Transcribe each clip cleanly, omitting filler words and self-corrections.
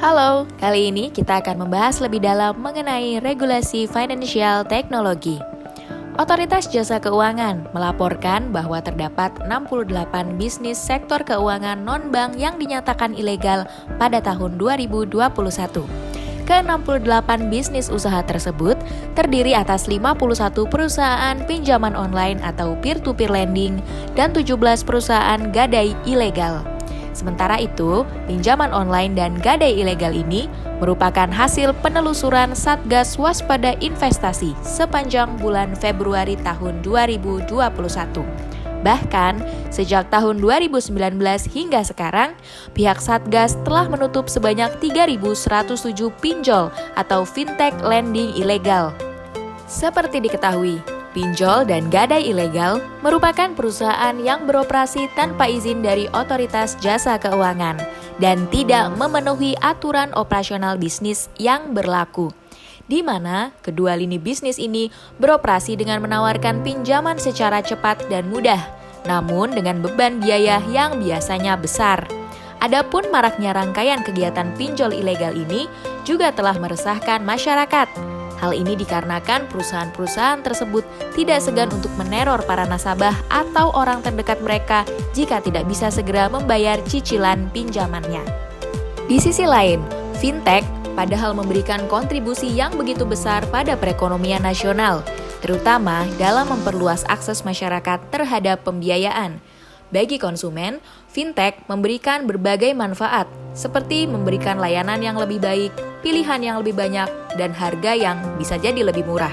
Halo, kali ini kita akan membahas lebih dalam mengenai regulasi financial technology. Otoritas Jasa Keuangan melaporkan bahwa terdapat 68 bisnis sektor keuangan non-bank yang dinyatakan ilegal pada tahun 2021. Ke-68 bisnis usaha tersebut terdiri atas 51 perusahaan pinjaman online atau peer-to-peer lending dan 17 perusahaan gadai ilegal. Sementara itu, pinjaman online dan gadai ilegal ini merupakan hasil penelusuran Satgas Waspada Investasi sepanjang bulan Februari tahun 2021. Bahkan, sejak tahun 2019 hingga sekarang, pihak Satgas telah menutup sebanyak 3.107 pinjol atau fintech lending ilegal. Seperti diketahui, pinjol dan gadai ilegal merupakan perusahaan yang beroperasi tanpa izin dari Otoritas Jasa Keuangan dan tidak memenuhi aturan operasional bisnis yang berlaku, di mana kedua lini bisnis ini beroperasi dengan menawarkan pinjaman secara cepat dan mudah, namun dengan beban biaya yang biasanya besar. Adapun maraknya rangkaian kegiatan pinjol ilegal ini juga telah meresahkan masyarakat. Hal ini dikarenakan perusahaan-perusahaan tersebut tidak segan untuk meneror para nasabah atau orang terdekat mereka jika tidak bisa segera membayar cicilan pinjamannya. Di sisi lain, fintech padahal memberikan kontribusi yang begitu besar pada perekonomian nasional, terutama dalam memperluas akses masyarakat terhadap pembiayaan. Bagi konsumen, fintech memberikan berbagai manfaat, seperti memberikan layanan yang lebih baik, pilihan yang lebih banyak, dan harga yang bisa jadi lebih murah.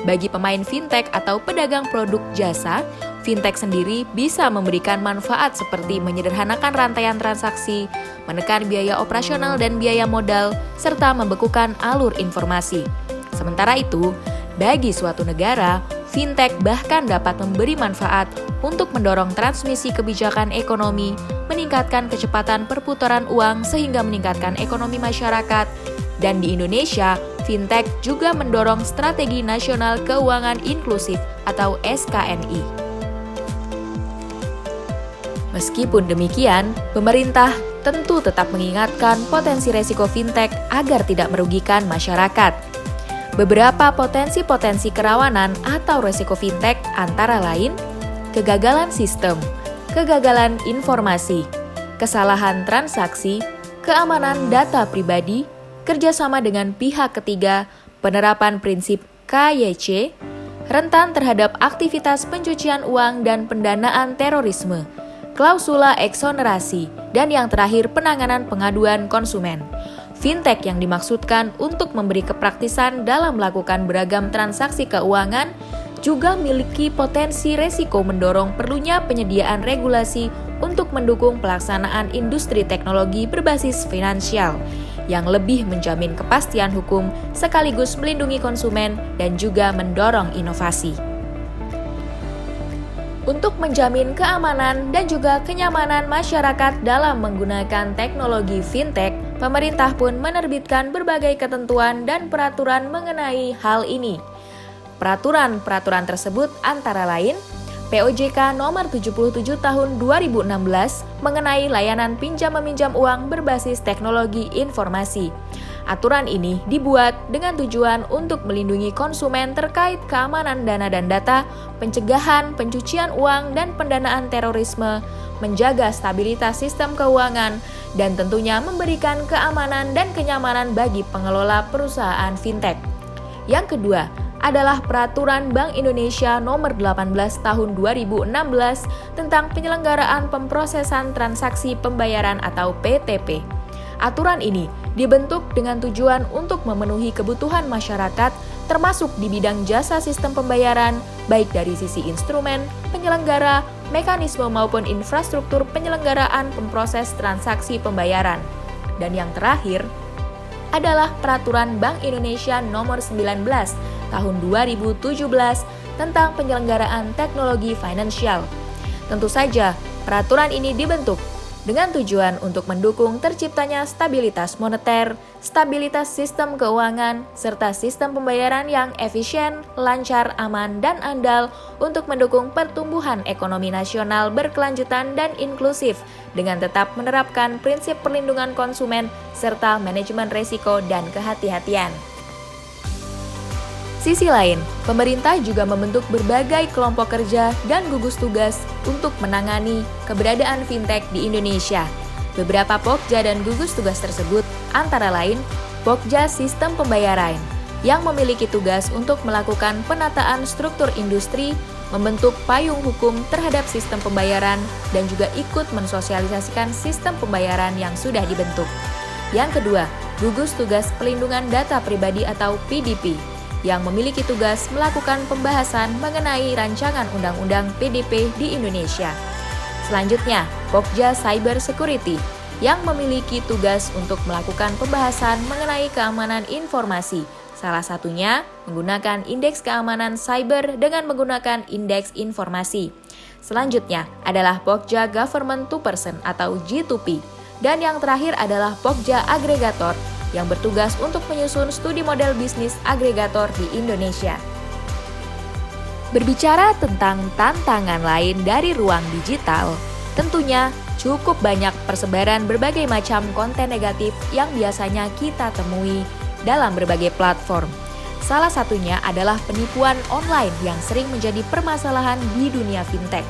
Bagi pemain fintech atau pedagang produk jasa, fintech sendiri bisa memberikan manfaat seperti menyederhanakan rantaian transaksi, menekan biaya operasional dan biaya modal, serta membekukan alur informasi. Sementara itu, bagi suatu negara, fintech bahkan dapat memberi manfaat untuk mendorong transmisi kebijakan ekonomi, meningkatkan kecepatan perputaran uang sehingga meningkatkan ekonomi masyarakat. Dan di Indonesia, fintech juga mendorong Strategi Nasional Keuangan Inklusif atau SKNI. Meskipun demikian, pemerintah tentu tetap mengingatkan potensi resiko fintech agar tidak merugikan masyarakat. Beberapa potensi-potensi kerawanan atau resiko fintech antara lain kegagalan sistem, kegagalan informasi, kesalahan transaksi, keamanan data pribadi, kerjasama dengan pihak ketiga, penerapan prinsip KYC, rentan terhadap aktivitas pencucian uang dan pendanaan terorisme, klausula eksonerasi, dan yang terakhir penanganan pengaduan konsumen. Fintech yang dimaksudkan untuk memberi kepraktisan dalam melakukan beragam transaksi keuangan juga memiliki potensi resiko mendorong perlunya penyediaan regulasi untuk mendukung pelaksanaan industri teknologi berbasis finansial yang lebih menjamin kepastian hukum sekaligus melindungi konsumen dan juga mendorong inovasi. Untuk menjamin keamanan dan juga kenyamanan masyarakat dalam menggunakan teknologi fintech, pemerintah pun menerbitkan berbagai ketentuan dan peraturan mengenai hal ini. Peraturan-peraturan tersebut antara lain POJK nomor 77 tahun 2016 mengenai layanan pinjam-meminjam uang berbasis teknologi informasi. Aturan ini dibuat dengan tujuan untuk melindungi konsumen terkait keamanan dana dan data, pencegahan pencucian uang dan pendanaan terorisme, menjaga stabilitas sistem keuangan, dan tentunya memberikan keamanan dan kenyamanan bagi pengelola perusahaan fintech. Yang kedua adalah Peraturan Bank Indonesia Nomor 18 Tahun 2016 tentang penyelenggaraan pemrosesan transaksi pembayaran atau PTP. Aturan ini dibentuk dengan tujuan untuk memenuhi kebutuhan masyarakat termasuk di bidang jasa sistem pembayaran, baik dari sisi instrumen, penyelenggara, mekanisme maupun infrastruktur penyelenggaraan pemproses transaksi pembayaran. Dan yang terakhir adalah Peraturan Bank Indonesia Nomor 19 Tahun 2017 tentang penyelenggaraan teknologi finansial. Tentu saja, peraturan ini dibentuk dengan tujuan untuk mendukung terciptanya stabilitas moneter, stabilitas sistem keuangan, serta sistem pembayaran yang efisien, lancar, aman, dan andal untuk mendukung pertumbuhan ekonomi nasional berkelanjutan dan inklusif dengan tetap menerapkan prinsip perlindungan konsumen serta manajemen risiko dan kehati-hatian. Sisi lain, pemerintah juga membentuk berbagai kelompok kerja dan gugus tugas untuk menangani keberadaan fintech di Indonesia. Beberapa pokja dan gugus tugas tersebut antara lain Pokja Sistem Pembayaran yang memiliki tugas untuk melakukan penataan struktur industri, membentuk payung hukum terhadap sistem pembayaran, dan juga ikut mensosialisasikan sistem pembayaran yang sudah dibentuk. Yang kedua, Gugus Tugas Pelindungan Data Pribadi atau PDP yang memiliki tugas melakukan pembahasan mengenai rancangan undang-undang PDP di Indonesia. Selanjutnya, Pokja Cyber Security yang memiliki tugas untuk melakukan pembahasan mengenai keamanan informasi, salah satunya menggunakan indeks keamanan cyber dengan menggunakan indeks informasi. Selanjutnya adalah Pokja Government to Person atau G2P, dan yang terakhir adalah Pokja Agregator yang bertugas untuk menyusun studi model bisnis agregator di Indonesia. Berbicara tentang tantangan lain dari ruang digital, tentunya cukup banyak persebaran berbagai macam konten negatif yang biasanya kita temui dalam berbagai platform. Salah satunya adalah penipuan online yang sering menjadi permasalahan di dunia fintech.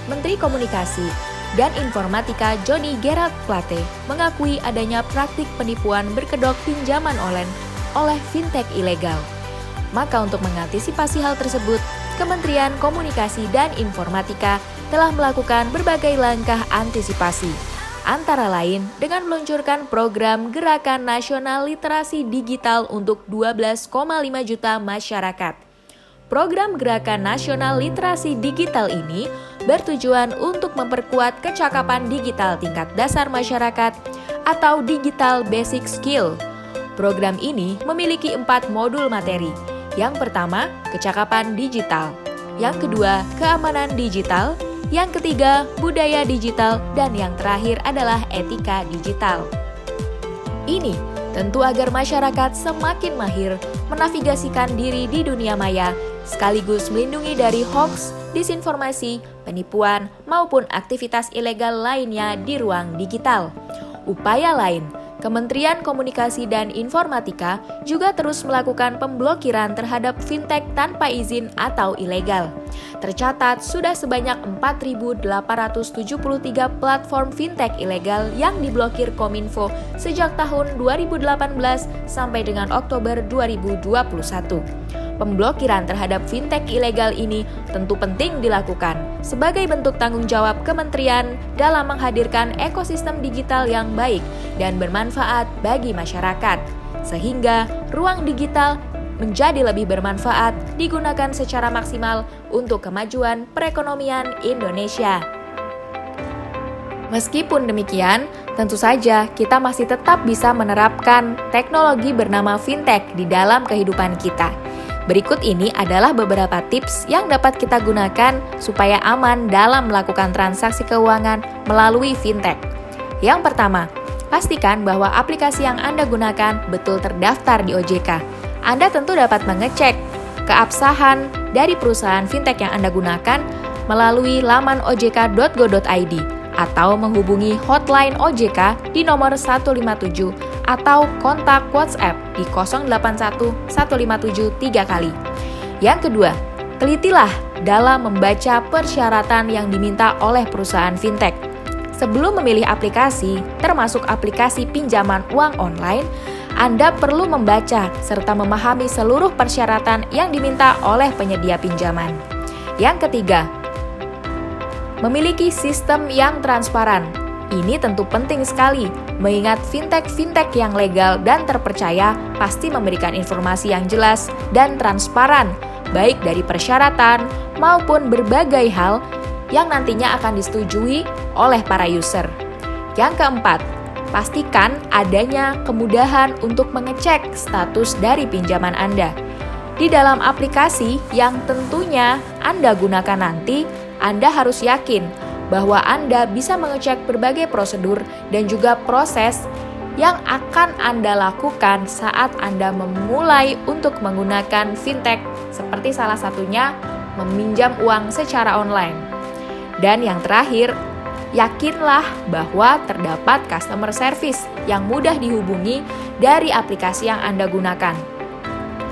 Menteri Komunikasi dan Informatika Johnny Gerald Plate mengakui adanya praktik penipuan berkedok pinjaman online oleh fintech ilegal. Maka untuk mengantisipasi hal tersebut, Kementerian Komunikasi dan Informatika telah melakukan berbagai langkah antisipasi, antara lain dengan meluncurkan program Gerakan Nasional Literasi Digital untuk 12,5 juta masyarakat. Program Gerakan Nasional Literasi Digital ini bertujuan untuk memperkuat kecakapan digital tingkat dasar masyarakat atau Digital Basic Skill. Program ini memiliki 4 modul materi. Yang pertama, kecakapan digital. Yang kedua, keamanan digital. Yang ketiga, budaya digital. Dan yang terakhir adalah etika digital. Ini tentu agar masyarakat semakin mahir menavigasikan diri di dunia maya, sekaligus melindungi dari hoaks, disinformasi, penipuan, maupun aktivitas ilegal lainnya di ruang digital. Upaya lain, Kementerian Komunikasi dan Informatika juga terus melakukan pemblokiran terhadap fintech tanpa izin atau ilegal. Tercatat sudah sebanyak 4.873 platform fintech ilegal yang diblokir Kominfo sejak tahun 2018 sampai dengan Oktober 2021. Pemblokiran terhadap fintech ilegal ini tentu penting dilakukan sebagai bentuk tanggung jawab kementerian dalam menghadirkan ekosistem digital yang baik dan bermanfaat bagi masyarakat, sehingga ruang digital menjadi lebih bermanfaat digunakan secara maksimal untuk kemajuan perekonomian Indonesia. Meskipun demikian, tentu saja kita masih tetap bisa menerapkan teknologi bernama fintech di dalam kehidupan kita. Berikut ini adalah beberapa tips yang dapat kita gunakan supaya aman dalam melakukan transaksi keuangan melalui fintech. Yang pertama, pastikan bahwa aplikasi yang Anda gunakan betul terdaftar di OJK. Anda tentu dapat mengecek keabsahan dari perusahaan fintech yang Anda gunakan melalui laman ojk.go.id atau menghubungi hotline OJK di nomor 157 atau kontak WhatsApp di 081 157 3 kali. Yang kedua, telitilah dalam membaca persyaratan yang diminta oleh perusahaan fintech. Sebelum memilih aplikasi, termasuk aplikasi pinjaman uang online, Anda perlu membaca serta memahami seluruh persyaratan yang diminta oleh penyedia pinjaman. Yang ketiga, memiliki sistem yang transparan. Ini tentu penting sekali, mengingat fintech-fintech yang legal dan terpercaya pasti memberikan informasi yang jelas dan transparan, baik dari persyaratan maupun berbagai hal yang nantinya akan disetujui oleh para user. Yang keempat, pastikan adanya kemudahan untuk mengecek status dari pinjaman Anda. Di dalam aplikasi yang tentunya Anda gunakan nanti, Anda harus yakin bahwa Anda bisa mengecek berbagai prosedur dan juga proses yang akan Anda lakukan saat Anda memulai untuk menggunakan fintech, seperti salah satunya meminjam uang secara online. Dan yang terakhir, yakinlah bahwa terdapat customer service yang mudah dihubungi dari aplikasi yang Anda gunakan.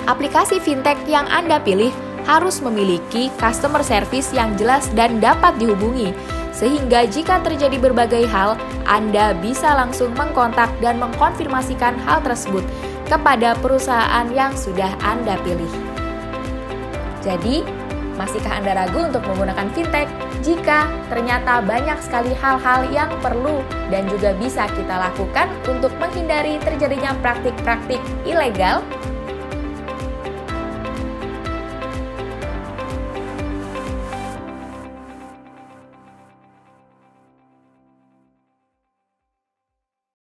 Aplikasi fintech yang Anda pilih harus memiliki customer service yang jelas dan dapat dihubungi, sehingga jika terjadi berbagai hal, Anda bisa langsung mengkontak dan mengkonfirmasikan hal tersebut kepada perusahaan yang sudah Anda pilih. Jadi, masihkah Anda ragu untuk menggunakan fintech? Jika ternyata banyak sekali hal-hal yang perlu dan juga bisa kita lakukan untuk menghindari terjadinya praktik-praktik ilegal,